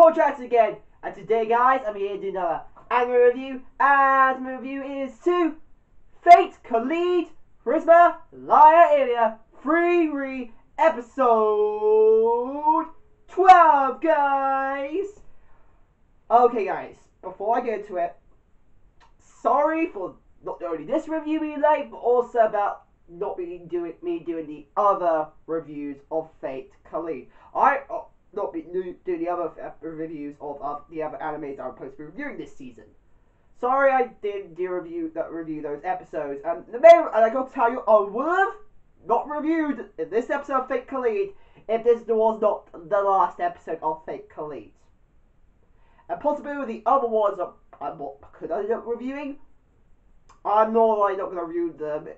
oxfordshire again, and today guys, I'm here to do another anime review, and the review is to Fate Kaleid Prisma Illya free episode 12, guys. Okay guys, before I get into it, sorry for not only this review being late, but also about not being doing the other reviews of Fate Kaleid. Not be doing the other reviews of the other animes I'm supposed to be reviewing this season. Sorry I didn't review those episodes. And I gotta tell you, I would have not reviewed this episode of Fate Kaleid if this was not the last episode of Fate Kaleid. And possibly with the other ones what could I end up reviewing? I'm not going to review them.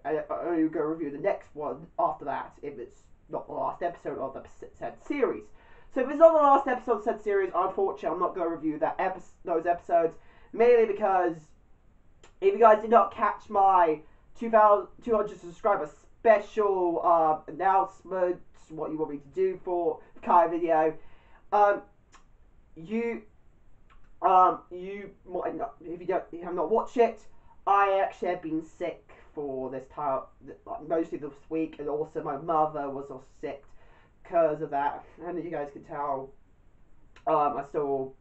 I'm only going to review the next one after that if it's not the last episode of the said series. So if it's not the last episode of said series, unfortunately I'm not going to review those episodes, mainly because if you guys did not catch my 200 subscriber special announcements, what you want me to do for the kind of video, you might not, if you have not watched it, I actually have been sick for this time, mostly this week, and also my mother was also sick because of that, and as you guys can tell, I still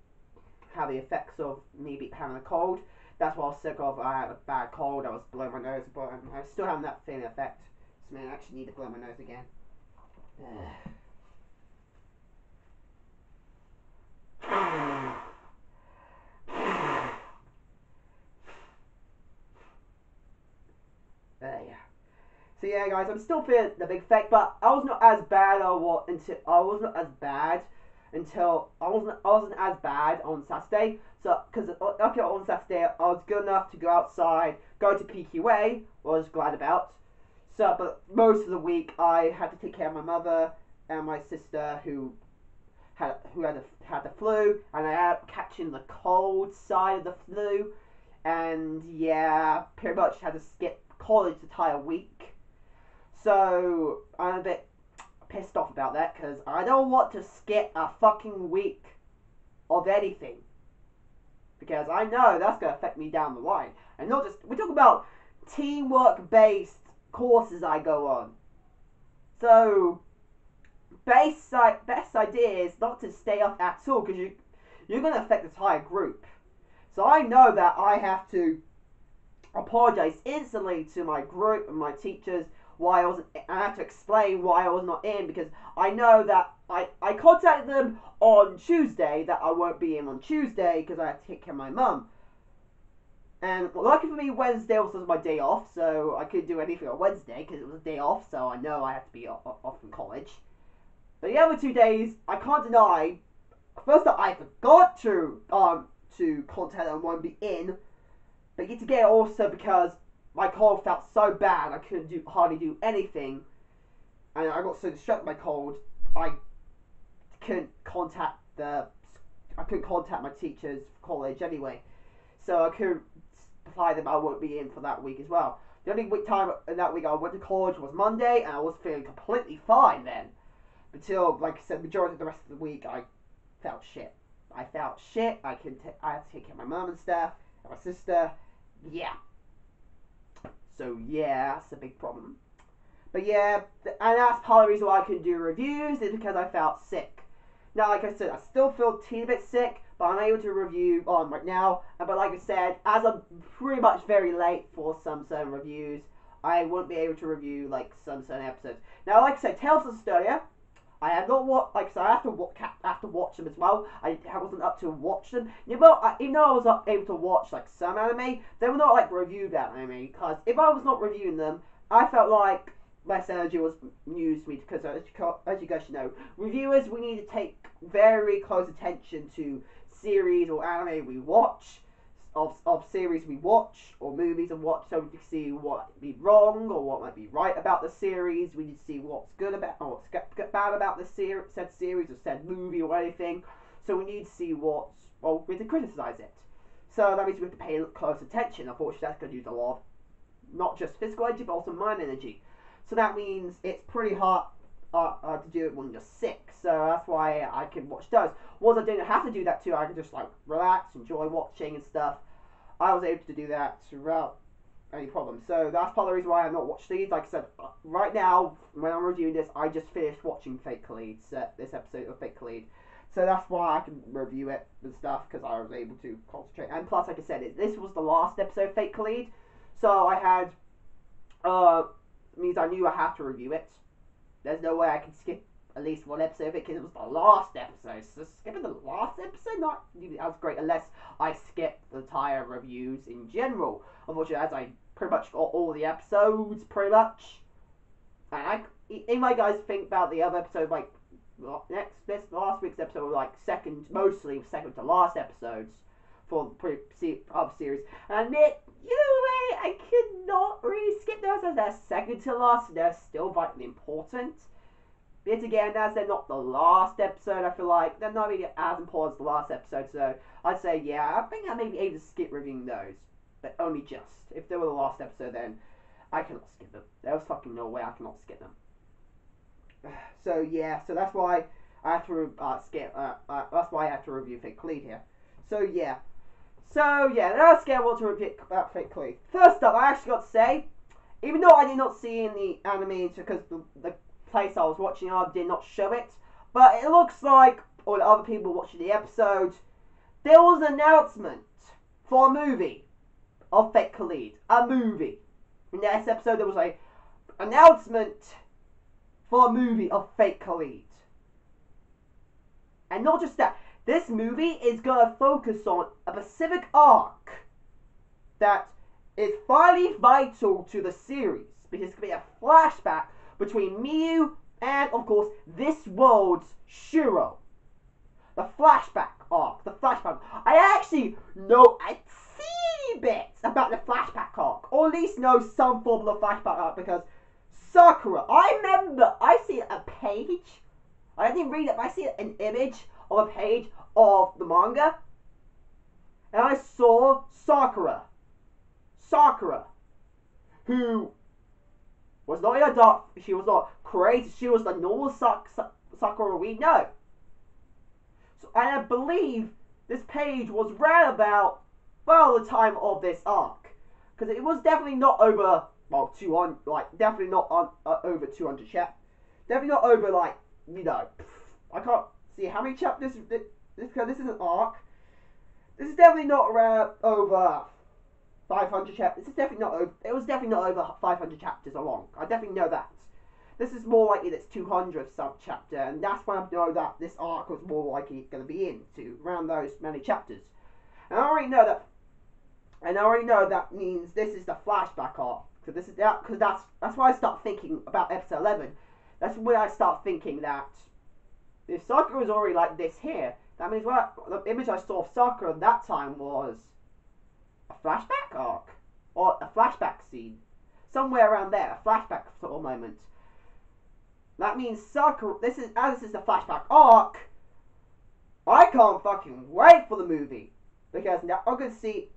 have the effects of me having a cold. That's what I was sick of. I had a bad cold, I was blowing my nose, but I still have that feeling effect, so I actually need to blow my nose again. Yeah. So yeah, guys, I'm still feeling the big effect, but I was not as bad. I wasn't as bad on Saturday. So because on Saturday I was good enough to go outside, go to PQA, what I was glad about. So, but most of the week I had to take care of my mother and my sister who had the flu, and I ended up catching the cold side of the flu, and yeah, pretty much had to skip college the entire week. So I'm a bit pissed off about that because I don't want to skip a fucking week of anything, because I know that's going to affect me down the line. And not just, we talk about teamwork based courses I go on. So best idea is not to stay up at all, because you're going to affect the entire group. So I know that I have to apologize instantly to my group and my teachers why I wasn't. I have to explain why I was not in, because I know that I contacted them on Tuesday that I won't be in on Tuesday because I have to take care of my mum. And lucky for me, Wednesday was my day off, so I couldn't do anything on Wednesday because it was a day off. So I know I have to be off from college. But the other 2 days, I can't deny. First, I forgot to contact them and won't be in. But yet again, also because my cold felt so bad, I couldn't hardly do anything, and I got so distracted by my cold, I couldn't contact my teachers for college anyway, so I couldn't reply them I won't be in for that week as well. The only time in that week I went to college was Monday, and I was feeling completely fine then, until, like I said, majority of the rest of the week I felt shit. I had to take care of my mum and stuff, and my sister. Yeah. So yeah, that's a big problem. But yeah, and that's part of the reason why I couldn't do reviews, is because I felt sick. Now, like I said, I still feel a teeny bit sick, but I'm able to review right now. But like I said, as I'm pretty much very late for some certain reviews, I won't be able to review like some certain episodes. Now, like I said, Tales of Systeria, I have not watched, like I said, I have to watch them as well. I wasn't up to watch them. Even though I was able to watch like some anime, they were not like reviewed anime, because if I was not reviewing them, I felt like less energy was used to me, because as you guys should know, reviewers, we need to take very close attention to series or anime we watch, of series we watch, or movies and watch, so we can see what might be wrong or what might be right about the series. We need to see what's good about or what's bad about the said series or said movie or anything. So we need to see we have to criticize it. So that means we have to pay close attention. Unfortunately, that's going to use a lot of not just physical energy, but also mind energy. So that means it's pretty hard to do it when you're sick. So that's why I can watch those. Once I didn't have to do that too, I could just like relax, enjoy watching and stuff. I was able to do that without any problem. So that's part of the reason why I've not watched these. Like I said, right now when I'm reviewing this, I just finished watching Fake Kaleid, this episode of Fake Kaleid. So that's why I can review it and stuff, because I was able to concentrate. And plus, like I said, this was the last episode of Fake Kaleid, so I had means I knew I had to review it. There's no way I can skip at least one episode of it, because it was the last episode. So skipping the last episode, not as great, unless I skip the entire reviews in general. Unfortunately, as I pretty much got all the episodes, pretty much. And if you guys think about the other episode, like this last week's episode, was like mostly second to last episodes for the other series. And I could not really skip those, as they're second to last, and they're still vitally important. Yet again, as they're not the last episode, I feel like they're not really as important as the last episode, so I'd say, yeah, I think I may be able to skip reviewing those, but only just. If they were the last episode, then I cannot skip them. There was fucking no way I cannot skip them. So yeah, so that's why I have to that's why I have to review Fake Kaleid here. So yeah, let's get on to review about Fake Kaleid. First up, I actually got to say, even though I did not see in the anime because the place I was watching did not show it, but it looks like, or the other people watching the episode, there was an announcement for a movie of Fake Kaleid. A movie. In this episode, there was an announcement for a movie of Fake Kaleid. And not just that, this movie is going to focus on a specific arc that is finally vital to the series, because it's going to be a flashback between Miyu and, of course, this world's Shiro. The flashback arc. I actually know a teeny bit about the flashback arc, or at least know some form of the flashback arc, because Sakura, I remember I see a page, I didn't read it, but I see an image of a page of the manga, and I saw Sakura, who was not in a dark, she was not crazy, she was the normal Sakura we know. So, and I believe this page was read about, well, the time of this arc, because it was definitely not over, well, 200, like, definitely not on, over 200 chapters, definitely not over, like, I can't see how many chapters, this is an arc, this is definitely not around over 500 chapters. This is definitely not over. It was definitely not over 500 chapters long. I definitely know that. This is more likely its 200th sub chapter, and that's when I know that this arc was more likely going to be into around those many chapters. And I already know that. And I already know that means this is the flashback arc. Because this is that. Because that's why I start thinking about episode 11. That's when I start thinking that if Sakura was already like this here, that means the image I saw of Sakura at that time was a flashback arc, or a flashback scene, somewhere around there, a flashback sort of moment. That means Sakura, this is the flashback arc, I can't fucking wait for the movie, because now I'm going to see,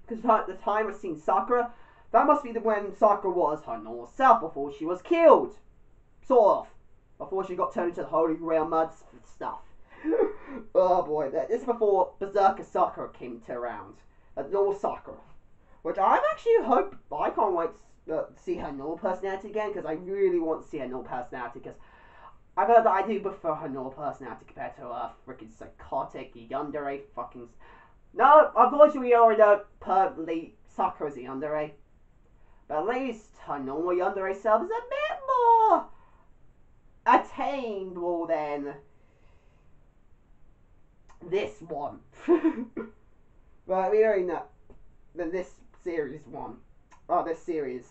because the time I've seen Sakura, that must be when Sakura was her normal self before she was killed, sort of, before she got turned into the Holy Grail mud stuff. Oh boy, this is before Berserker Sakura came around. Normal Sakura, which I'm actually I can't wait to see her normal personality again, because I really want to see her normal personality, because I know that I do prefer her normal personality compared to her freaking psychotic yandere fucking. No, unfortunately we already know permanently Sakura's a yandere, but at least her normal yandere self is a bit more attainable than this one. But we already know that this series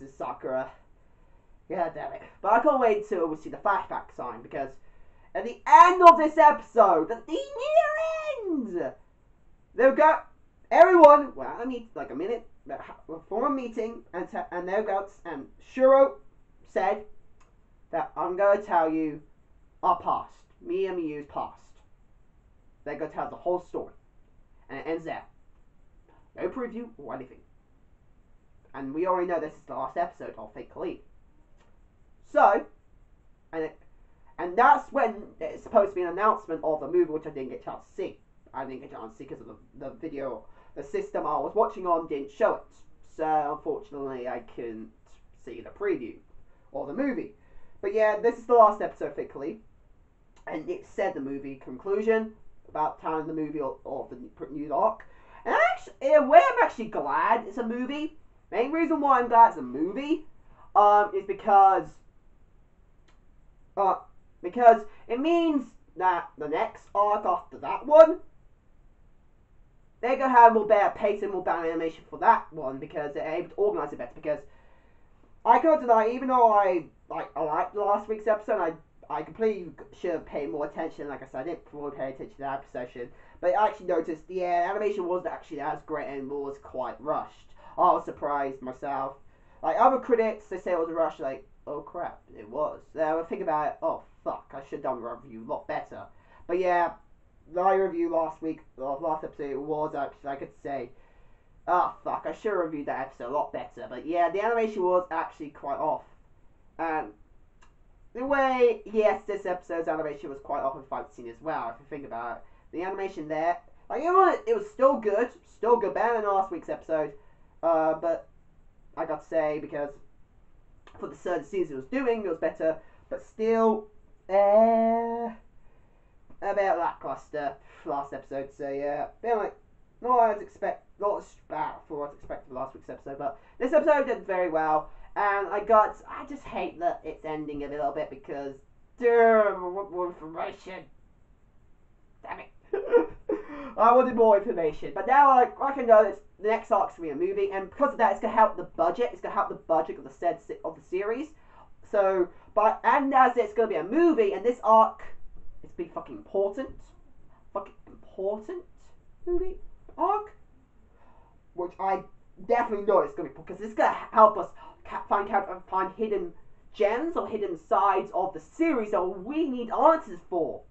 is Sakura. God damn it. But I can't wait till we see the flashback sign, because at the end of this episode, at the near end, they'll go, everyone, well, I mean, like a minute, before a meeting, and they'll go, and Shiro said that I'm going to tell you our past, me and Miyu's past. They're going to tell the whole story, and it ends there. No preview or anything. And we already know this is the last episode of Fake Kaleid. So, that's when it's supposed to be an announcement of the movie, which I didn't get a chance to see. I didn't get a chance to see because of the video, the system I was watching on didn't show it. So unfortunately, I couldn't see the preview or the movie. But yeah, this is the last episode officially, and it said the movie conclusion about telling the movie of the new arc. And actually, in a way, I'm actually glad it's a movie. Main reason why I'm glad it's a movie, is because it means that the next arc after that one, they're gonna have more better pace and more better animation for that one because they're able to organize it better. Because I can't deny, even though I liked last week's episode, I completely should have paid more attention. Like I said, I didn't fully pay attention to that session, but I actually noticed the animation wasn't actually as great and was quite rushed. I was surprised myself. Like other critics, they say it was rushed. Like, oh crap, it was. I would think about it. Oh fuck, I should have done the review a lot better. But yeah. My review last episode was actually, I could say, oh fuck, I should have reviewed that episode a lot better. But yeah, the animation was actually quite off. And in a way, yes, this episode's animation was quite off in fight scene as well, if you think about it. The animation there, like, it was still good, better than last week's episode. But I got to say, because for the certain scenes it was doing, it was better. But still, a bit lackluster last episode, so yeah, like not as bad for what I expected last week's episode, but this episode did very well, and I just hate that it's ending a little bit because, I want more information. Damn it. I wanted more information, but now I can know that the next arc's gonna be a movie, and because of that, it's gonna help the budget. It's gonna help the budget of the series. So, and as it's gonna be a movie, and this arc. It's been fucking important movie arc, which I definitely know it's gonna be, because it's gonna help us find hidden gems or hidden sides of the series that we need answers for,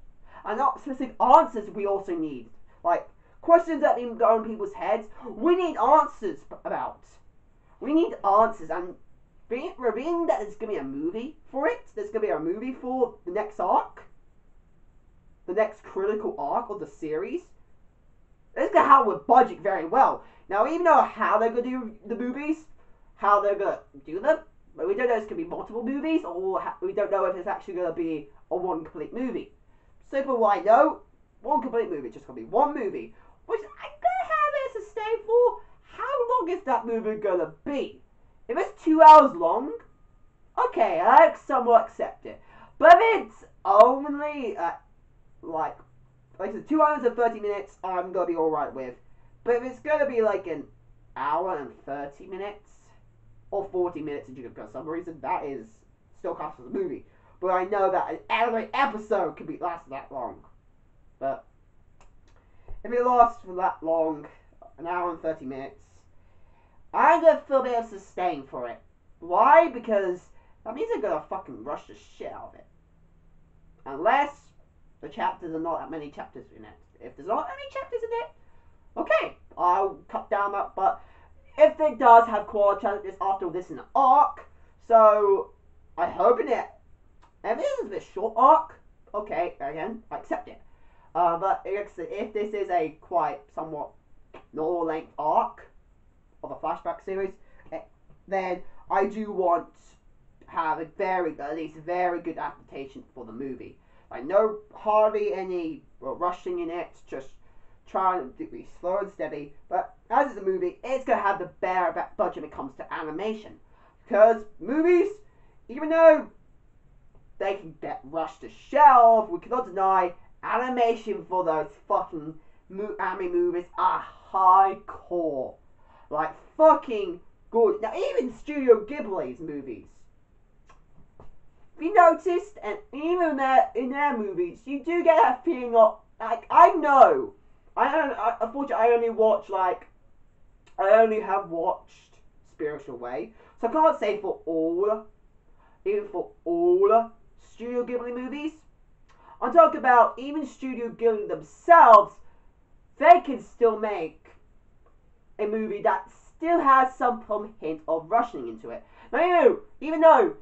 and not specific answers. We also need like questions that been going in people's heads. We need answers about. We need answers, and being that there's gonna be a movie for it. There's gonna be a movie for the next arc. The next critical arc of the series. It's gonna help with budget very well. Now, we even know how they're gonna do the movies, how they're gonna do them, but we don't know if it's gonna be multiple movies, or we don't know if it's actually gonna be a one complete movie. So for what I know, one complete movie, just gonna be one movie, which I'm gonna have it sustained for. How long is that movie gonna be? If it's 2 hours long, okay, I somewhat accept it. But if it's only like I said, 2 hours and 30 minutes, I'm gonna be alright with. But if it's gonna be like an hour and 30 minutes, or 40 minutes, for some reason, that is still counts as a movie. But I know that an anime episode can be last that long. But if it lasts for that long, an hour and 30 minutes, I'm gonna feel a bit of sustain for it. Why? Because that means they're gonna fucking rush the shit out of it. Unless the chapters are not that many chapters in it. If there's not any chapters in it, okay, I'll cut down that. But if it does have quality chapters after this in an arc, so I hope in it. If it is a bit short arc, okay, again, I accept it. But if this is a quite somewhat normal length arc of a flashback series, then I do want to have at least very good adaptation for the movie. Like no hardly any rushing in it, just trying to be slow and steady. But as it's a movie, it's gonna have the bare budget when it comes to animation, because movies, even though they can get rushed to shelf, we cannot deny animation for those fucking anime movies are hardcore, like fucking good. Now even Studio Ghibli's movies, if you noticed, and even in their movies, you do get that feeling of, like, unfortunately I only have watched Spiritual Way, so I can't say for all Studio Ghibli movies. I'm talking about even Studio Ghibli themselves, they can still make a movie that still has some hint of rushing into it. Now, even though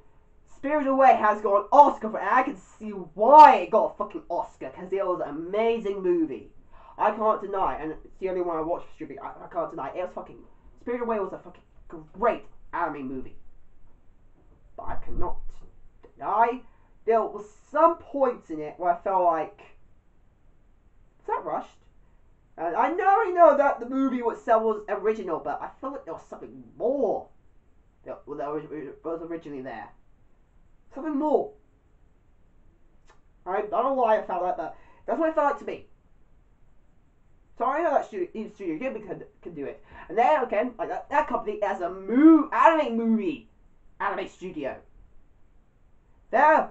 Spirited Away has got an Oscar for it, and I can see why it got a fucking Oscar, because it was an amazing movie. I can't deny, and it's the only one I watched for stupid. I can't deny it was fucking. Spirited Away was a fucking great anime movie. But I cannot deny there was some points in it where I felt like, is that rushed? And I know that the movie itself was original, but I felt like there was something more that was originally there. Something more. I don't know why I felt like that. That's what it felt like to me. So I know that studio can do it. And there again, like that company has a anime studio. They're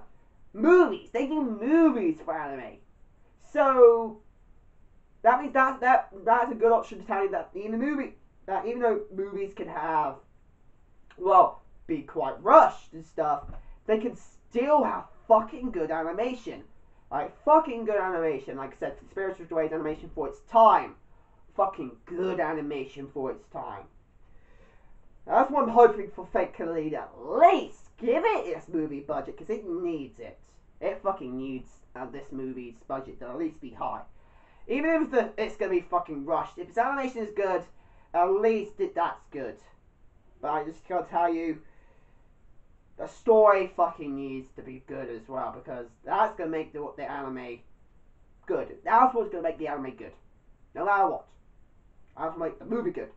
movies. They do movies for anime. So that means that's a good option to tell you that even though movies can have, well, be quite rushed and stuff, they can still have fucking good animation. Like, fucking good animation. Like I said, Spirited Away animation for its time. Fucking good animation for its time. That's what I'm hoping for Fake Kaleid. At least give it its movie budget, because it needs it. It fucking needs this movie's budget to at least be high. Even if it's going to be fucking rushed. If its animation is good, at least that's good. But I just gotta tell you, the story fucking needs to be good as well, because that's going to make the anime good. That's what's going to make the anime good. No matter what. That's to make the movie good.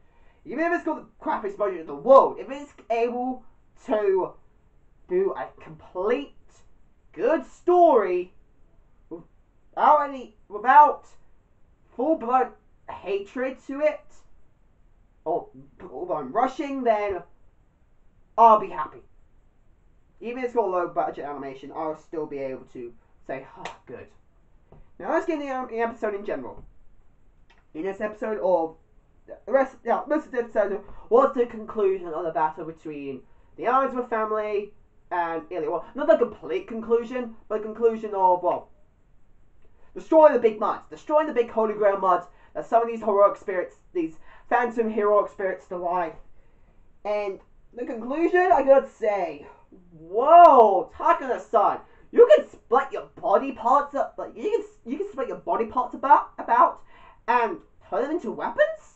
Even if it's got the crappiest budget in the world, if it's able to do a complete good story without full-blown hatred to it, or full-blown rushing, then I'll be happy. Even if it's got low budget animation, I'll still be able to say, oh, good. Now let's get into the episode in general. In this episode most of the episode was the conclusion of the battle between the Ainsworth family and Illya. Well, not the complete conclusion, but the conclusion of, well, destroying the big muds, destroying the big holy grail muds that summon these heroic spirits, these phantom heroic spirits to life. And the conclusion, I gotta say, whoa, Takana-san, you can split your body parts up, like you can split your body parts about and turn them into weapons?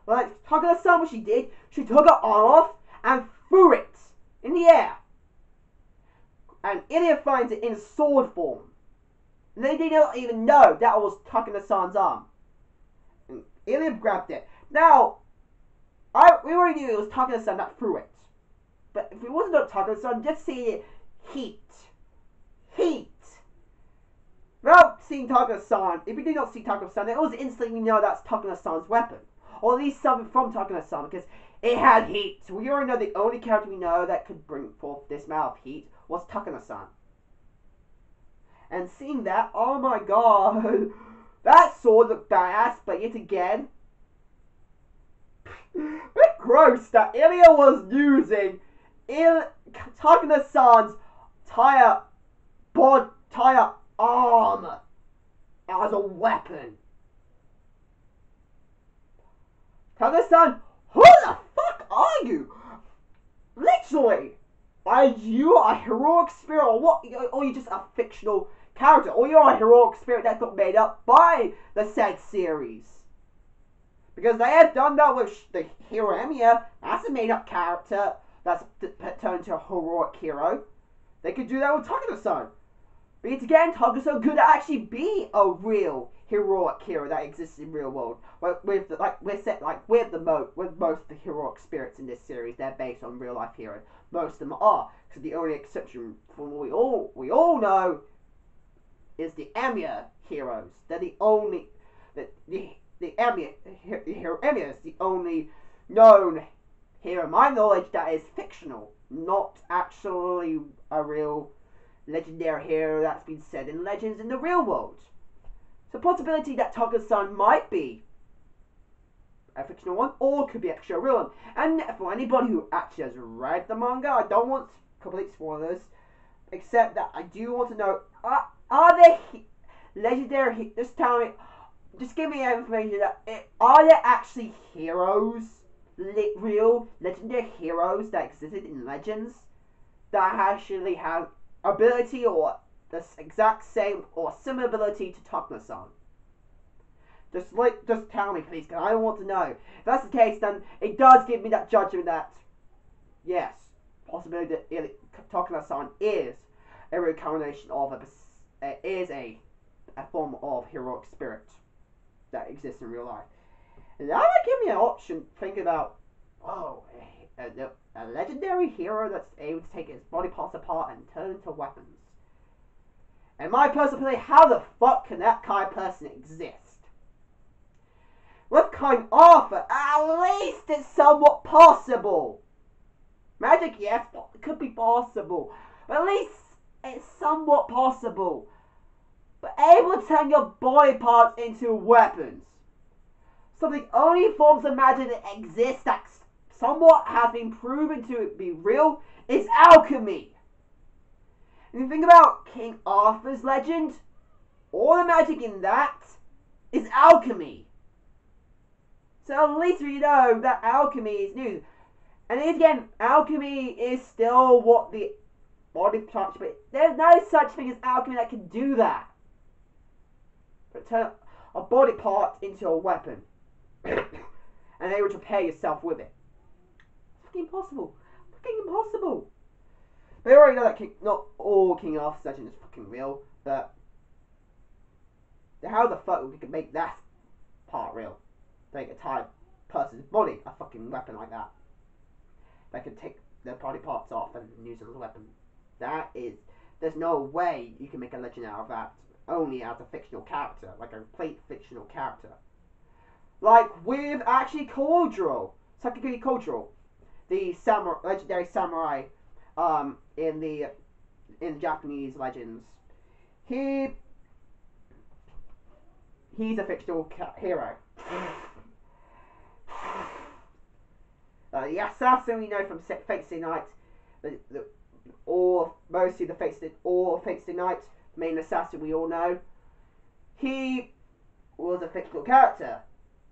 Like Takana-san, what she did, she took her arm off and threw it in the air. And Illya finds it in sword form. And they did not even know that was Takana-san's arm. And Illya grabbed it. Now, we already knew it was Takana-san that threw it. But if it wasn't Takana-san, just see it heat. Without seeing Takana-san, if we did not see Takana-san, it was instantly know that's Takana-san's weapon. Or at least something from Takana-san, because it had heat. We already know the only character we know that could bring forth this amount of heat was Takana-san. And seeing that, oh my god, that sword looked badass, but yet again, a bit gross that Illya was using Takana-san's entire arm as a weapon. Takana-san, who the fuck are you? Literally, are you a heroic spirit, or what? Or you just a fictional character, or you're a heroic spirit that got made up by the said series? Because they have done that with the hero Emiya. That's a made up character that's turned to a heroic hero. They could do that with Takana-san. But yet again, Takana-san could actually be a real heroic hero that exists in real world. With most of the heroic spirits in this series, they're based on real life heroes. Most of them are, because the only exception from what we all know is the Emiya heroes. They're the only the Emiya is the only known hero, my knowledge, that is fictional, not actually a real legendary hero that's been said in legends in the real world. So possibility that Takana-san might be a fictional one, or could be actually a real one. And for anybody who actually has read the manga, I don't want complete spoilers, except that I do want to know, are there legendary, just tell me, just give me information that, are there actually heroes, real legendary heroes that existed in legends that actually have ability or the exact same or similar ability to Takuma-san? Just tell me, please, because I want to know. If that's the case, then it does give me that judgment that, yes, possibility that Takuma-san is a reincarnation of a form of heroic spirit that exists in real life. And that would give me an option to think about, a legendary hero that's able to take his body parts apart and turn into weapons. And my personal opinion, how the fuck can that kind of person exist? With King Arthur, at least it's somewhat possible. Magic, yes, it could be possible. But at least it's somewhat possible. But able to turn your body parts into weapons. So the only forms of magic that exist that somewhat have been proven to be real is alchemy. And you think about King Arthur's legend, all the magic in that is alchemy. So at least we know that alchemy is new. And again, alchemy is still what the body touch, but there's no such thing as alchemy that can do that. But turn a body part into a weapon. And able to repair yourself with it. It's fucking impossible. Fucking impossible. But you already know that not all King Arthur's legend is fucking real, but how the fuck we could make that part real? Make a entire person's body a fucking weapon like that. That could take their body parts off and use it as a weapon. There's no way you can make a legend out of that only as a fictional character, like a complete fictional character. Like with actually Chalgrove, Sakagiri Chalgrove, the legendary samurai in the Japanese legends. He's a fictional hero. The assassin we know from Fate Stay Night, or mostly the Fate Stay Night, main assassin we all know. He was a fictional character,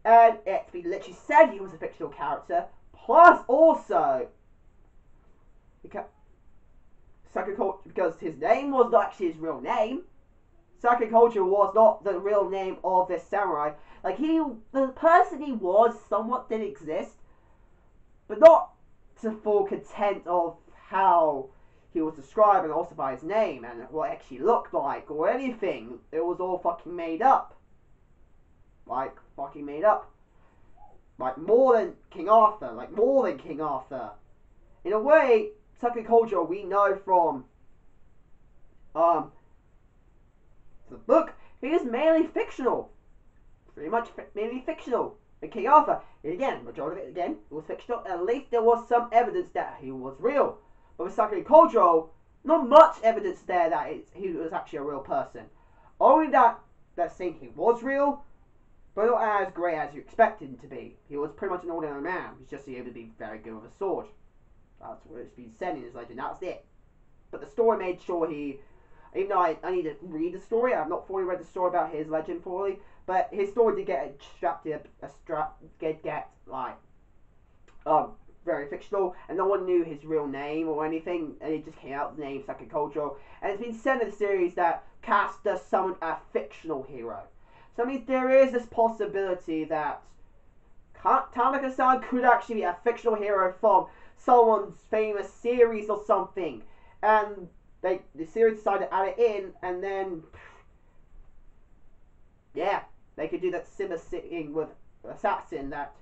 and it's been literally said he was a fictional character. Plus, also, because his name was not actually his real name. Sakagiri Chalgrove was not the real name of this samurai. Like the person he was somewhat did exist, but not to full content of how he was described and also by his name and what it actually looked like or anything. It was all fucking made up. Like, fucking made up. Like, more than King Arthur. In a way, Sakagiri Chalgrove we know from the book, he is mainly fictional. Pretty much mainly fictional. And King Arthur, again, majority of it again, was fictional. At least there was some evidence that he was real. But with Sakagiri Chalgrove, not much evidence there that he was actually a real person. Only that saying he was real, but not as great as you expected him to be. He was pretty much an ordinary man. He's just able to be very good with a sword. That's what it's been said in his legend. That's it. But the story made sure even though I need to read the story, I've not fully read the story about his legend fully, but his story did get very fictional, and no one knew his real name or anything, and it just came out the name Sakagiri Chalgrove. And it's been said in the series that Cass does summon a fictional hero. So that means there is this possibility that Tanaka-san could actually be a fictional hero from someone's famous series or something, and the series decided to add it in, and then yeah, they could do that similar thing with Assassin, that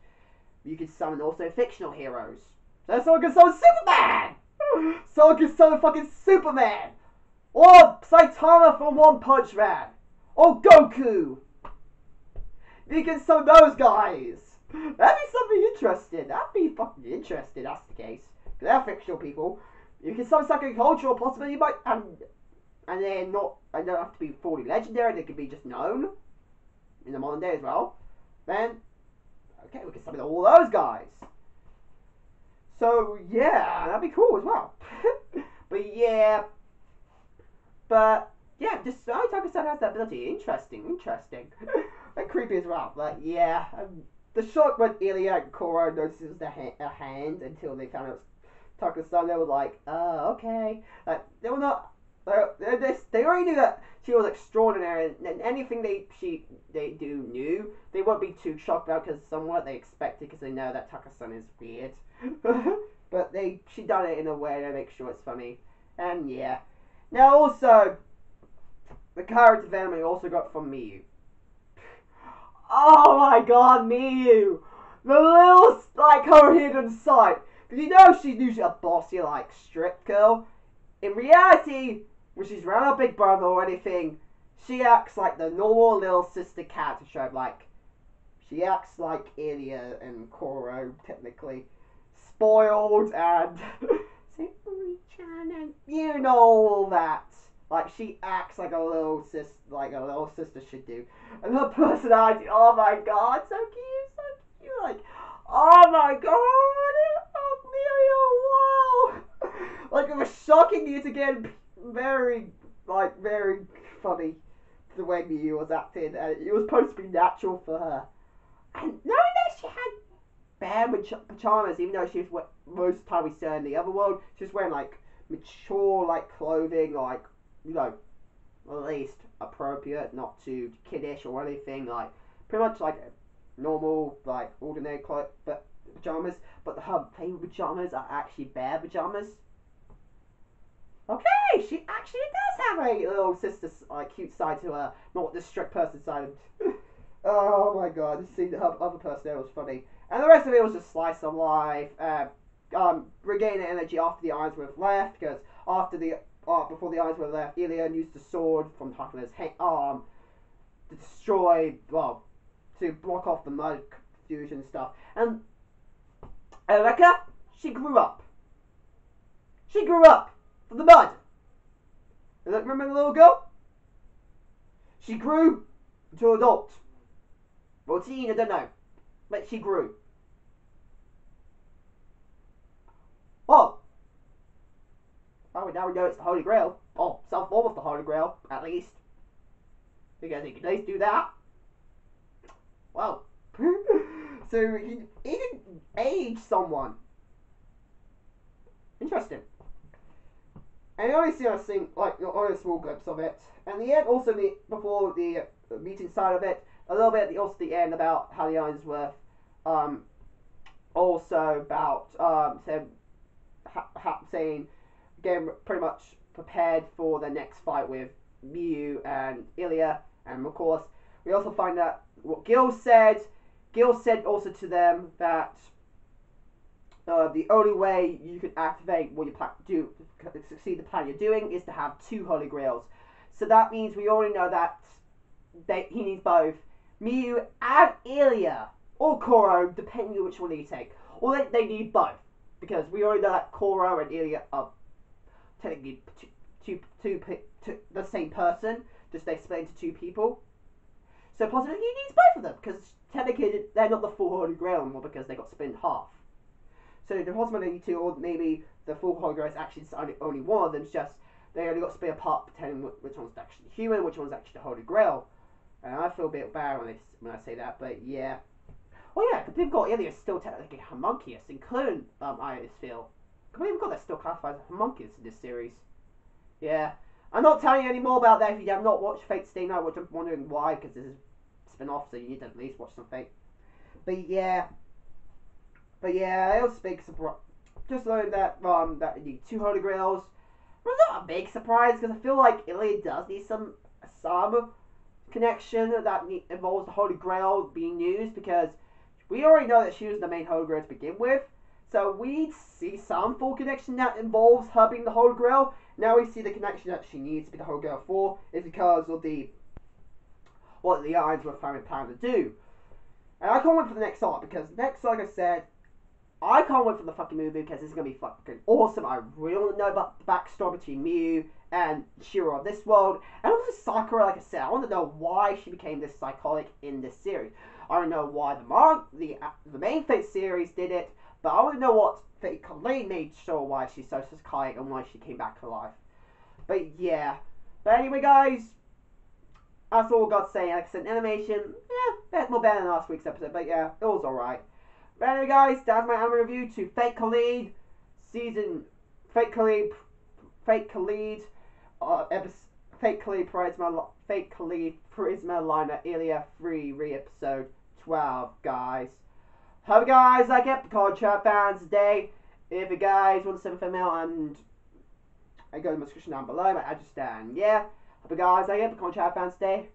you could summon also fictional heroes. So someone could summon Superman! Someone could summon fucking Superman! Or Saitama from One Punch Man! Or Goku! You can summon those guys! That'd be something interesting. That'd be fucking interesting, that's the case. Because they're fictional people. You can summon Sakagiri Chalgrove, possibly you might, and they're not, they don't have to be fully legendary, they could be just known in the modern day as well. Then, okay, we can summon all those guys. So, yeah, that'd be cool as well. But yeah, just Tanaka-san has that ability. Interesting. And creepy as well. But yeah, the short when Illya and Korra notices a hand until they found out Takuma-san, they were like, okay. Like, they were not, they already knew that she was extraordinary, and anything they do new, they won't be too shocked about, because somewhat they expect it, because they know that Takuma-san is weird. But she done it in a way to make sure it's funny. And yeah. Now also, the character development also got from Miyu. Oh my god, Miyu! The little, like, her hidden side. Because you know she's usually a bossy, like, strict girl. In reality, when she's around her big brother or anything, she acts like the normal little sister character trope. Like, she acts like Illya and Koro, technically. Spoiled and and you know all that. Like, she acts like a little sister should do. And her personality, oh my god, so cute, so cute. Like, oh my god, oh, Amelia, wow. Like, it was shocking yet again, very funny the way Miyu was acting, and it was supposed to be natural for her. And knowing that she had bare pajamas, even though she was most of the time we saw in the other world, she was wearing like mature like clothing, like, you know, at least appropriate, not too kiddish or anything, like pretty much like normal, like ordinary pajamas. But her favorite pajamas are actually bare pajamas. Okay, she actually does have a little sister, like, cute side to her, not the strict person side. Oh my god, this scene, her other person there was funny. And the rest of it was just slice of life, regaining energy after the Ironsworth left, because before the Ironsworth left, Illya used the sword from Takuma's arm to destroy, to block off the mud fusion stuff. And Eureka, she grew up. She grew up from the mud. Remember the little girl? She grew into an adult. 14, I don't know. But she grew. Oh, now we know it's the Holy Grail. Oh, some form of the Holy Grail, at least. Because he can at least do that. Well. So, he didn't age someone. Interesting. And you only see us seeing, like, only small glimpse of it. And the end, also, before the meeting side of it, a little bit also the end about how the Ironsworth, also about saying, getting pretty much prepared for the next fight with Miyu and Illya, and of course we also find out what Gil said. Gil said also to them that the only way you can activate what you do to succeed the plan you're doing is to have 2 Holy Grails. So that means we already know that he needs both Miyu and Illya, or Koro, depending on which one you take. Or they need both, because we already know that Koro and Illya are technically the same person, just they split into 2 people. So possibly he needs both of them, because technically they're not the full Holy Grail anymore, because they got split in half. So the possibility to, or maybe the full Holy Grail is actually only one of them, it's just they only got split apart, pretending which one's actually human, which one's actually the Holy Grail. And I feel a bit bad when I say that, but yeah. Oh yeah, because we've got Illya still technically homunculus, including I feel. I believe we've got that still classified as homunculus in this series. Yeah. I'm not telling you any more about that if you have not watched Fate Stay Night, which I'm wondering why, because this is a spin-off, so you need to at least watch some Fate. But yeah, it was a big surprise. Just learned that that you need 2 Holy Grails. Well, not a big surprise, because I feel like Illya does need some connection that involves the Holy Grail being used, because we already know that she was the main Holy Grail to begin with. So we see some full connection that involves her being the Holy Grail. Now we see the connection that she needs to be the Holy Grail for is because of what the Ironsworth family plan to do. And I can't wait for the next arc, because next, like I said, I can't wait for the fucking movie, because it's going to be fucking awesome. I really want to know about the backstory between Miyu and Shiro of this world. And also Sakura, like I said, I want to know why she became this psychotic in this series. I don't know why the main Fate series did it, but I want to know what Fate Kaleid made sure why she's so psychotic and why she came back to life. But yeah. But anyway, guys, that's all I got to say. Like I said, animation, more better than last week's episode, but yeah, it was alright. But anyway, guys, that's my anime review to Fate Kaleid. season Fake Kaleid, Fake Kaleid Prisma Illya 3 episode 12, guys. Hope you guys like it, because chat fans today. If you guys want to send me email, and I go in the description down below, my address down. Yeah. Hope you guys like it, because chat fans today.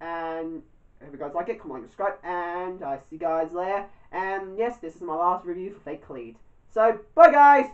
And if you guys like it, comment, like, subscribe, and I see you guys later. And yes, this is my last review for Fake Kaleid. So, bye guys!